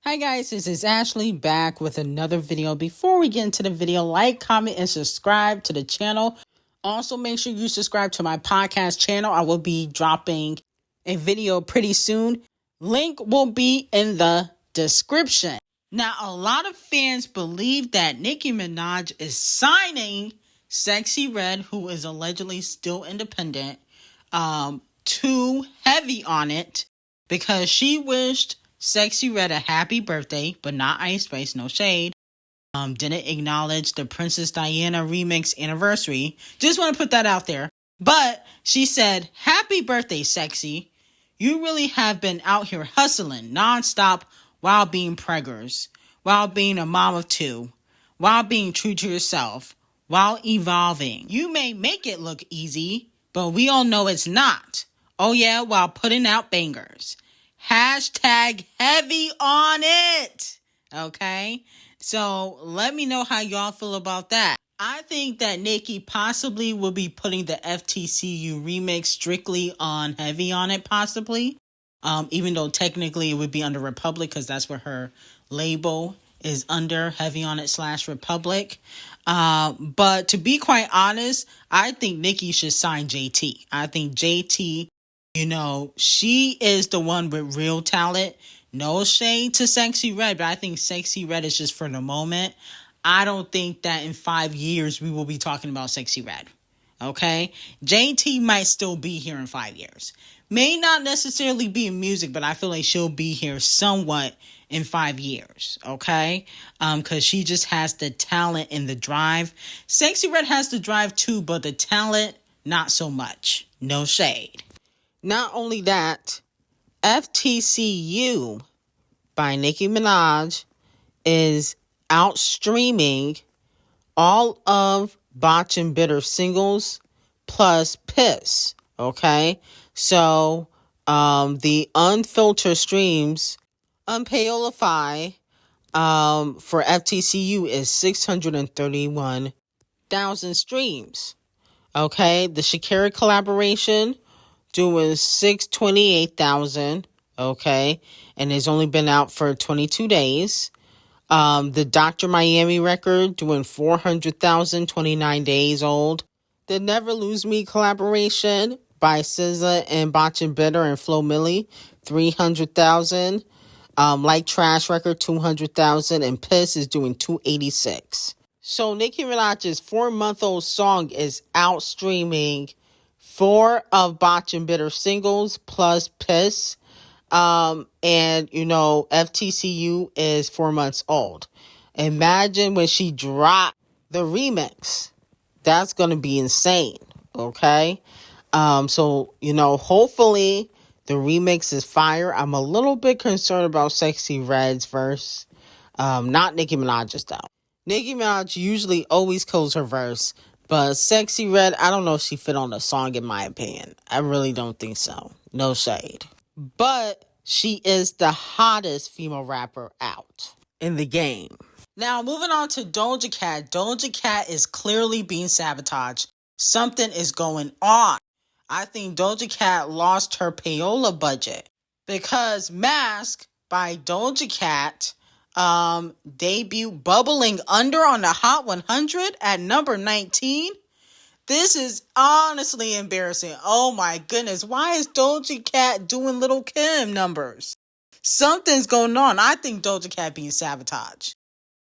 Hi guys, this is Ashley back with another video. Before we get into the video, like, comment, and subscribe to the channel. Also, make sure you subscribe to my podcast channel. I will be dropping a video pretty soon. Link will be in the description. Now, a lot of fans believe that Nicki Minaj is signing Sëxïrëd, who is allegedly still independent, too heavy on it because she wished Sëxïrëd a happy birthday, but not Ice Spice, no shade. Didn't acknowledge the Princess Diana remix anniversary. Just want to put that out there. But she said, happy birthday, Sexy. You really have been out here hustling nonstop while being preggers, while being a mom of two, while being true to yourself, while evolving. You may make it look easy, but we all know it's not. Oh yeah, while putting out bangers. Hashtag heavy on it. Okay? So let me know how y'all feel about that. I think that Nicki possibly will be putting the FTCU remix strictly on heavy on it, possibly. Even though technically it would be under Republic because that's where her label is under, heavy on it / Republic. But to be quite honest, I think Nicki should sign JT. I think JT, she is the one with real talent. No shade to Sëxïrëd, but I think Sëxïrëd is just for the moment. I don't think that in 5 years we will be talking about Sëxïrëd. Okay? JT might still be here in 5 years. May not necessarily be in music, but I feel like she'll be here somewhat in 5 years. Okay? Because she just has the talent and the drive. Sëxïrëd has the drive too, but the talent, not so much. No shade. Not only that, FTCU by Nicki Minaj is outstreaming all of Botch and Bitter singles plus Piss. Okay? So, the unfiltered streams on Payola for FTCU is 631,000 streams. Okay? The Shakira collaboration doing 628,000, okay, and it's only been out for 22 days. The Dr. Miami record doing 400,000, 29 days old. The Never Lose Me collaboration by SZA and Botch and Bitter and Flo Milli, 300,000. Like Trash record, 200,000, and Piss is doing 286. So Nicki Minaj's 4-month-old song is outstreaming 4 of Botch and Bitter singles plus Piss. And, FTCU is 4 months old. Imagine when she dropped the remix. That's going to be insane. Okay? Hopefully the remix is fire. I'm a little bit concerned about Sëxïrëd's verse. Not Nicki Minaj's though. Nicki Minaj usually always kills her verse. But Sëxïrëd, I don't know if she fit on the song in my opinion. I really don't think so. No shade. But she is the hottest female rapper out in the game. Now, moving on to Doja Cat. Doja Cat is clearly being sabotaged. Something is going on. I think Doja Cat lost her payola budget because Mask by Doja Cat debut Bubbling Under on the Hot 100 at number 19. This is honestly embarrassing. Oh my goodness. Why is Doja Cat doing Little Kim numbers? Something's going on. I think Doja Cat being sabotaged.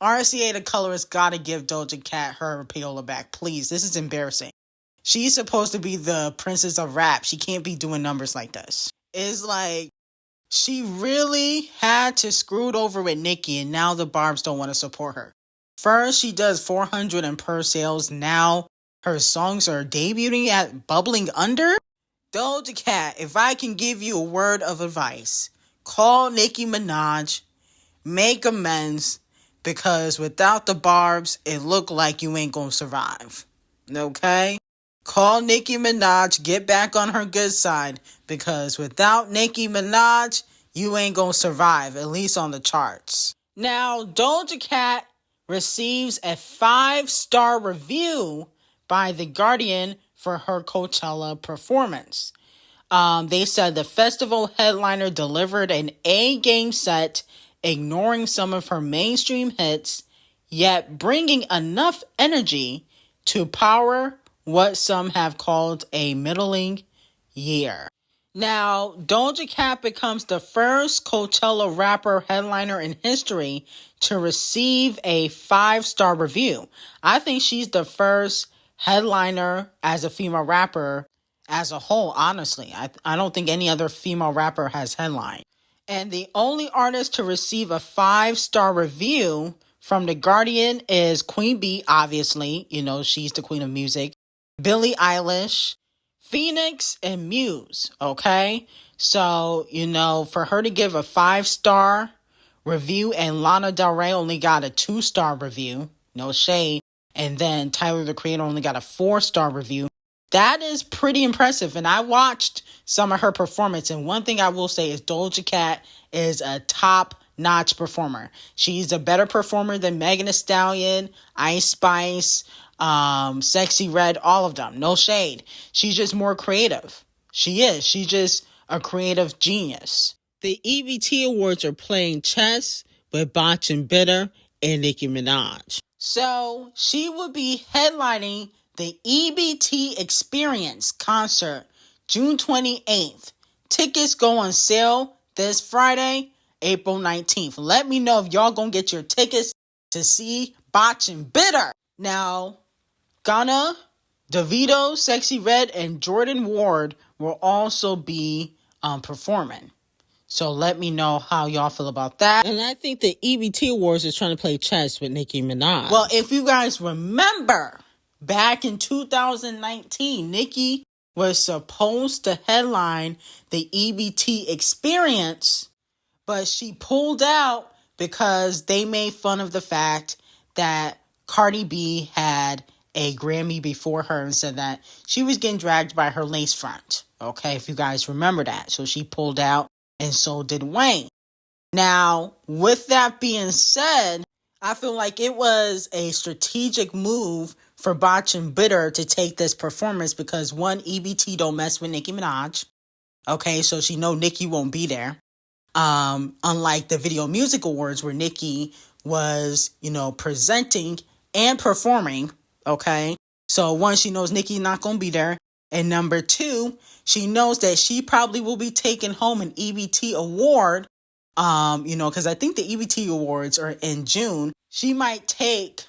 RCA the colorist gotta give Doja Cat her payola back. Please. This is embarrassing. She's supposed to be the princess of rap. She can't be doing numbers like this. It's like she really had to screw it over with Nicki, and now the Barbs don't want to support her. First, she does 400 in per sales. Now, her songs are debuting at Bubbling Under. Doja Cat, if I can give you a word of advice, call Nicki Minaj, make amends, because without the Barbs, it look like you ain't gonna survive. Okay? Call Nicki Minaj, get back on her good side, because without Nicki Minaj, you ain't gonna survive, at least on the charts. Now, Doja Cat receives a 5-star review by The Guardian for her Coachella performance. They said the festival headliner delivered an A-game set ignoring some of her mainstream hits, yet bringing enough energy to power what some have called a middling year. Now, Doja Cat becomes the first Coachella rapper headliner in history to receive a 5-star review. I think she's the first headliner as a female rapper as a whole, honestly. I don't think any other female rapper has headlined. And the only artist to receive a 5-star review from The Guardian is Queen Bee, obviously. You know, she's the queen of music. Billie Eilish, Phoenix, and Muse, okay? So, you know, for her to give a 5-star review and Lana Del Rey only got a 2-star review, no shade, and then Tyler, the Creator, only got a 4-star review, that is pretty impressive. And I watched some of her performance, and one thing I will say is Doja Cat is a top-notch performer. She's a better performer than Megan Thee Stallion, Ice Spice, Sëxïrëd, all of them. No shade. She's just more creative. She is. She's just a creative genius. The EBT Awards are playing chess with Botch and Bitter and Nicki Minaj. So she will be headlining the EBT Experience concert June 28th. Tickets go on sale this Friday, April 19th. Let me know if y'all gonna get your tickets to see Botch and Bitter. Now, Gunna, Davido, Sëxïrëd, and Jordan Ward will also be performing. So let me know how y'all feel about that. And I think the EBT Awards is trying to play chess with Nicki Minaj. Well, if you guys remember, back in 2019, Nicki was supposed to headline the EBT Experience, but she pulled out because they made fun of the fact that Cardi B had a Grammy before her and said that she was getting dragged by her lace front. Okay, if you guys remember that. So she pulled out, and so did Wayne. Now, with that being said, I feel like it was a strategic move for Botch and Bitter to take this performance because, one, EBT don't mess with Nicki Minaj. Okay, so she know Nicki won't be there. Unlike the Video Music Awards where Nicki was, you know, presenting and performing. Okay, so one, she knows Nicki not going to be there. And number two, she knows that she probably will be taking home an EBT award, you know, because I think the EBT awards are in June. She might take,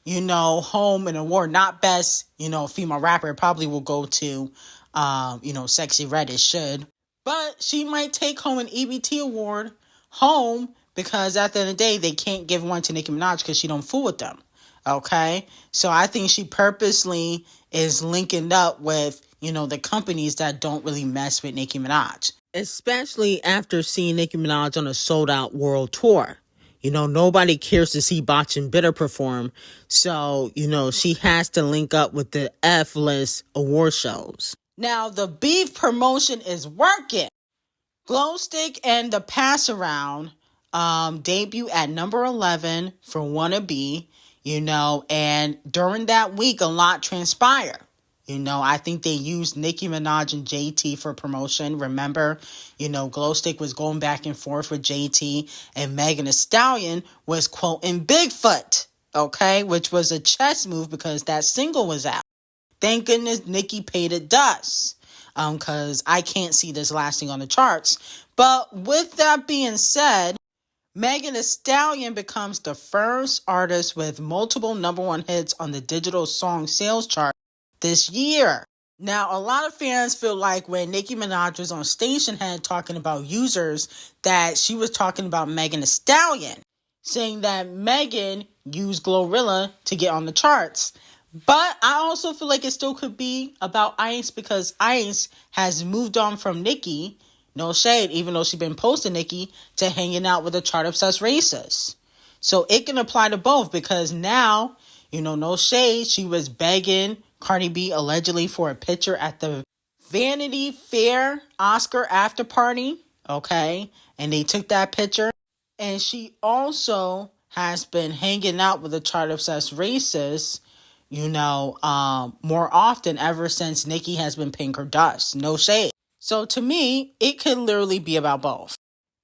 you know, home an award, not best, you know, female rapper. It probably will go to, you know, Sëxïrëd, it should. But she might take home an EBT award home because at the end of the day, they can't give one to Nicki Minaj because she don't fool with them. Okay, so I think she purposely is linking up with, you know, the companies that don't really mess with Nicki Minaj. Especially after seeing Nicki Minaj on a sold-out world tour. You know, nobody cares to see Botch and Bitter perform. So, you know, she has to link up with the F-list award shows. Now, the beef promotion is working. Glow Stick and the Pass Around debut at number 11 for Wanna Be. You know, and during that week, a lot transpired. You know, I think they used Nicki Minaj and JT for promotion. Remember, you know, Glow Stick was going back and forth with JT, and Megan Thee Stallion was quoting Bigfoot, okay, which was a chess move because that single was out. Thank goodness Nicki paid it dust, because I can't see this lasting on the charts. But with that being said, Megan Thee Stallion becomes the first artist with multiple number one hits on the digital song sales chart this year. Now, a lot of fans feel like when Nicki Minaj was on Stationhead talking about users, that she was talking about Megan Thee Stallion, saying that Megan used Glorilla to get on the charts. But I also feel like it still could be about Ice because Ice has moved on from Nicki. No shade, even though she's been posting Nicki, to hanging out with a chart-obsessed racist. So it can apply to both because now, you know, no shade, she was begging Cardi B allegedly for a picture at the Vanity Fair Oscar after party, okay? And they took that picture. And she also has been hanging out with a chart-obsessed racist, you know, more often ever since Nicki has been paying her dust. No shade. So to me, it could literally be about both.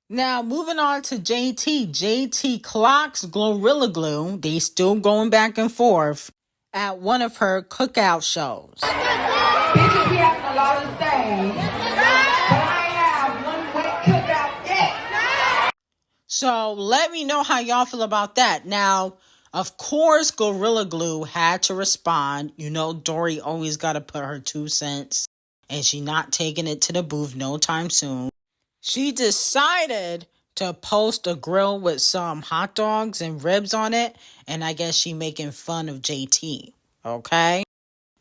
Now, moving on to JT. JT clocks Glorilla Glue. They still going back and forth at one of her cookout shows. Bitches be having a lot of things, but I have one wet cookout yet. So let me know how y'all feel about that. Now, of course, Gorilla Glue had to respond. You know, Dory always got to put her 2 cents, and she not taking it to the booth no time soon. She decided to post a grill with some hot dogs and ribs on it, and I guess she making fun of JT, okay?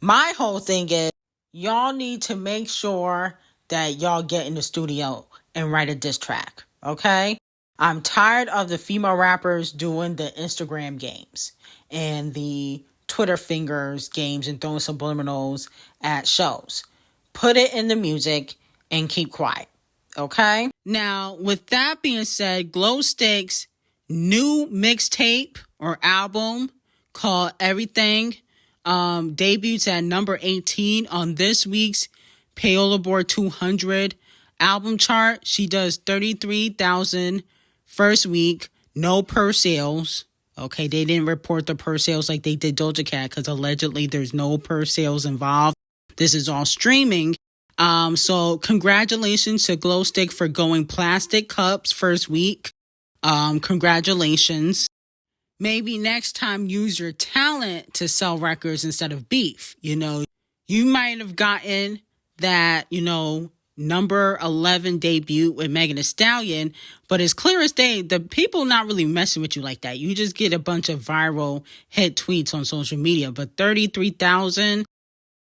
My whole thing is, y'all need to make sure that y'all get in the studio and write a diss track, okay? I'm tired of the female rappers doing the Instagram games and the Twitter fingers games and throwing subliminals at shows. Put it in the music and keep quiet. Okay. Now, with that being said, Glowstick's new mixtape or album called Everything debuts at number 18 on this week's Payola Board 200 album chart. She does 33,000 first week, no per sales. Okay, they didn't report the per sales like they did Doja Cat because allegedly there's no per sales involved. This is all streaming. So congratulations to Glowstick for going plastic cups first week. Congratulations. Maybe next time use your talent to sell records instead of beef. You know, you might have gotten that, number 11 debut with Megan Thee Stallion, but it's clear as day, the people not really messing with you like that. You just get a bunch of viral hit tweets on social media, but 33,000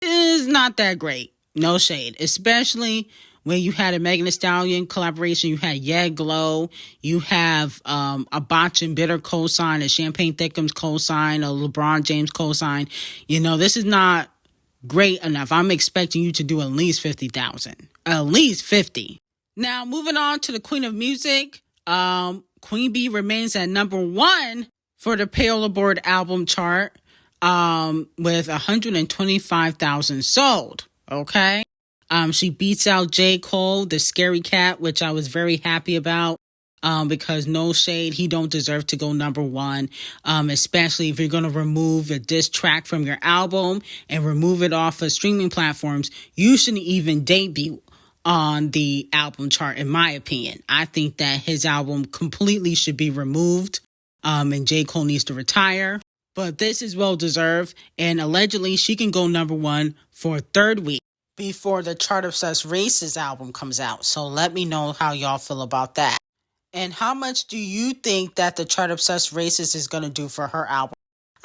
is not that great. No shade, especially when you had a Megan Thee Stallion collaboration. You had Yeah Glow. You have a Botch and Bitter cosign, a Champagne Thickums cosign, a LeBron James cosign. This is not great enough. I'm expecting you to do at least 50,000. At least 50. Now, moving on to the Queen of Music. Queen Bee remains at number 1 for the Payola Board album chart with 125,000 sold. Okay. She beats out J. Cole, the Scary Cat, which I was very happy about. Because no shade, he don't deserve to go number 1. Especially if you're going to remove a diss track from your album and remove it off of streaming platforms, you shouldn't even debut on the album chart, in my opinion. I think that his album completely should be removed. And J. Cole needs to retire. But this is well deserved, and allegedly she can go number 1 for a 3rd week before the Chart Obsessed Races album comes out. So let me know how y'all feel about that. And how much do you think that the Chart Obsessed Races is going to do for her album?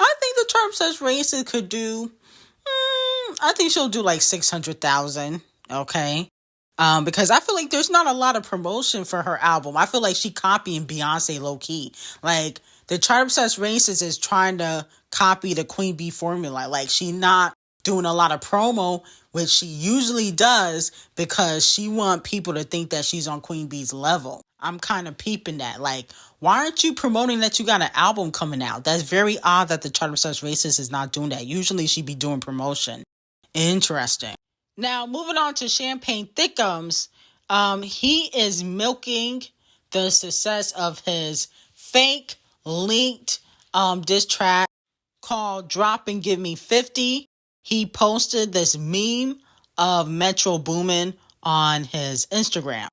I think the Chart Obsessed Races could do, I think she'll do like 600,000, okay? Because I feel like there's not a lot of promotion for her album. I feel like she copying Beyonce low-key. Like, the Chart Obsessed Races is trying to copy the Queen Bee formula. Like, she not doing a lot of promo, which she usually does because she want people to think that she's on Queen Bee's level. I'm kind of peeping that. Like, why aren't you promoting that you got an album coming out? That's very odd that the Chart Obsessed Races is not doing that. Usually she be doing promotion. Interesting. Now, moving on to Champagne Thickums, he is milking the success of his fake leaked diss track called Drop and Give Me 50. He posted this meme of Metro Boomin on his Instagram.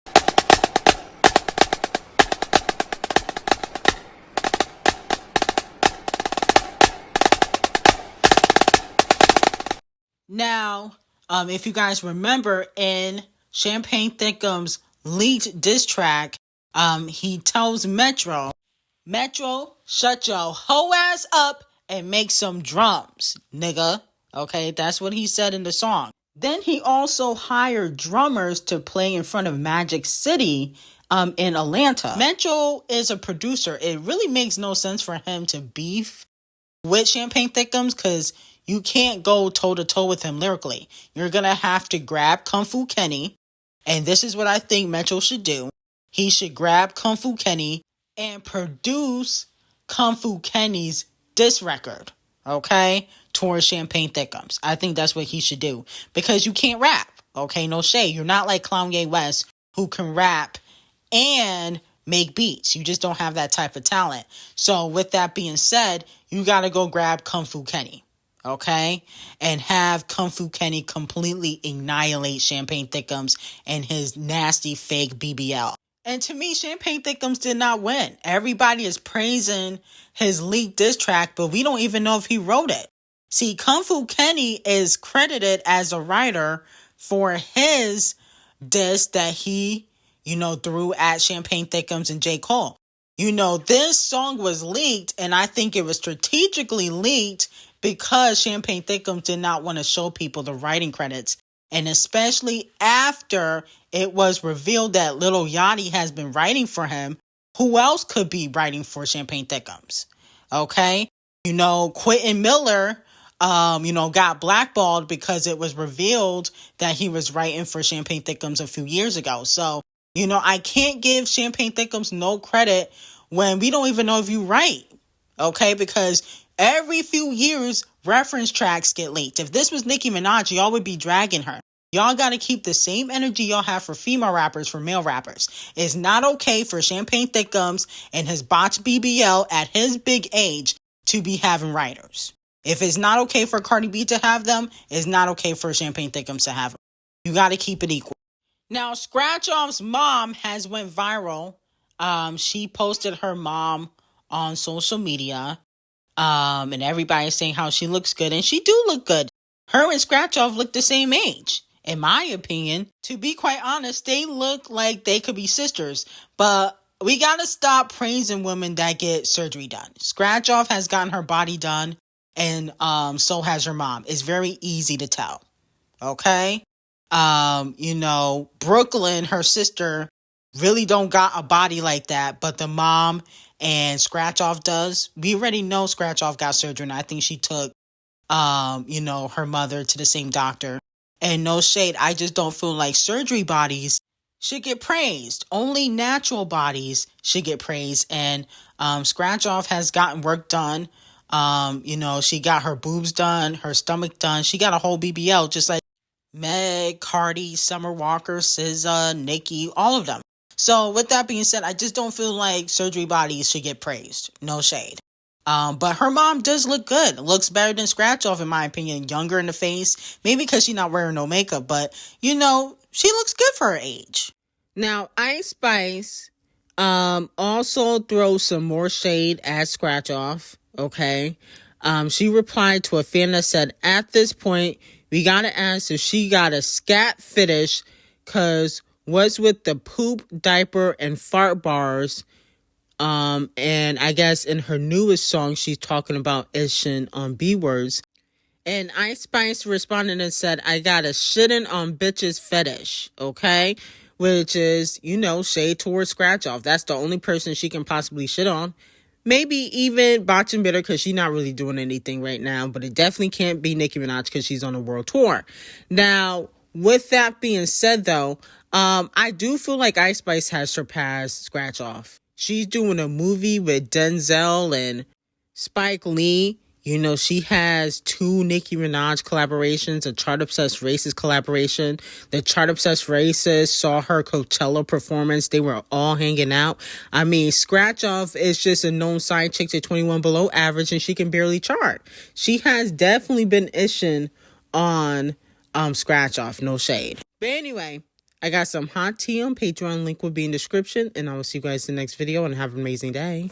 Now, if you guys remember in Champagne Thickums' leaked diss track, he tells Metro, shut your hoe ass up and make some drums, nigga. Okay, that's what he said in the song. Then he also hired drummers to play in front of Magic City in Atlanta. Metro is a producer. It really makes no sense for him to beef with Champagne Thickums because you can't go toe-to-toe with him lyrically. You're going to have to grab Kung Fu Kenny, and this is what I think Metro should do. He should grab Kung Fu Kenny and produce Kung Fu Kenny's diss record, okay, towards Champagne Thickums. I think that's what he should do because you can't rap, okay, no shade. You're not like Kanye West who can rap and make beats. You just don't have that type of talent. So with that being said, you got to go grab Kung Fu Kenny, okay? And have Kung Fu Kenny completely annihilate Champagne Thickums and his nasty fake BBL. And to me, Champagne Thickums did not win. Everybody is praising his leaked diss track, but we don't even know if he wrote it. See, Kung Fu Kenny is credited as a writer for his diss that he, threw at Champagne Thickums and J. Cole. This song was leaked, and I think it was strategically leaked because Champagne Thickums did not want to show people the writing credits. And especially after it was revealed that Lil Yachty has been writing for him, who else could be writing for Champagne Thickums? Okay? Quentin Miller, got blackballed because it was revealed that he was writing for Champagne Thickums a few years ago. So, I can't give Champagne Thickums no credit when we don't even know if you write. Okay? Because every few years, reference tracks get leaked. If this was Nicki Minaj, y'all would be dragging her. Y'all got to keep the same energy y'all have for female rappers for male rappers. It's not okay for Champagne Thickums and his botched BBL at his big age to be having writers. If it's not okay for Cardi B to have them, it's not okay for Champagne Thickums to have them. You got to keep it equal. Now, Scratch Off's mom has went viral. She posted her mom on social media. And everybody's saying how she looks good. And she do look good. Her and Scratch Off look the same age. In my opinion, to be quite honest, they look like they could be sisters. But we got to stop praising women that get surgery done. Scratch Off has gotten her body done. And so has her mom. It's very easy to tell. Okay? Brooklyn, her sister, really don't got a body like that. But the mom and Scratch Off does. We already know Scratch Off got surgery, and I think she took, her mother to the same doctor. And no shade, I just don't feel like surgery bodies should get praised. Only natural bodies should get praised. And Scratch Off has gotten work done. She got her boobs done, her stomach done. She got a whole BBL, just like Meg, Cardi, Summer Walker, SZA, Nicki, all of them. So with that being said, I just don't feel like surgery bodies should get praised. No shade. But her mom does look good. Looks better than Scratch Off, in my opinion. Younger in the face. Maybe because she's not wearing no makeup. But, she looks good for her age. Now, Ice Spice also throws some more shade at Scratch Off. Okay? She replied to a fan that said, at this point, we got to ask if she got a scat fetish because what's with the poop, diaper, and fart bars? And I guess in her newest song, she's talking about ishing on B-words. And Ice Spice responded and said, I got a shitting on bitches fetish, okay? Which is, shade towards Scratch Off. That's the only person she can possibly shit on. Maybe even Botchin' Bitter because she's not really doing anything right now. But it definitely can't be Nicki Minaj because she's on a world tour. Now, with that being said, though, I do feel like Ice Spice has surpassed Scratch Off. She's doing a movie with Denzel and Spike Lee. She has 2 Nicki Minaj collaborations, a Chart Obsessed Racist collaboration. The Chart Obsessed Racist saw her Coachella performance. They were all hanging out. I mean, Scratch Off is just a known side chick to 21 below average, and she can barely chart. She has definitely been ishing on Scratch Off, no shade. But anyway, I got some hot tea on Patreon. Link will be in the description. And I will see you guys in the next video and have an amazing day.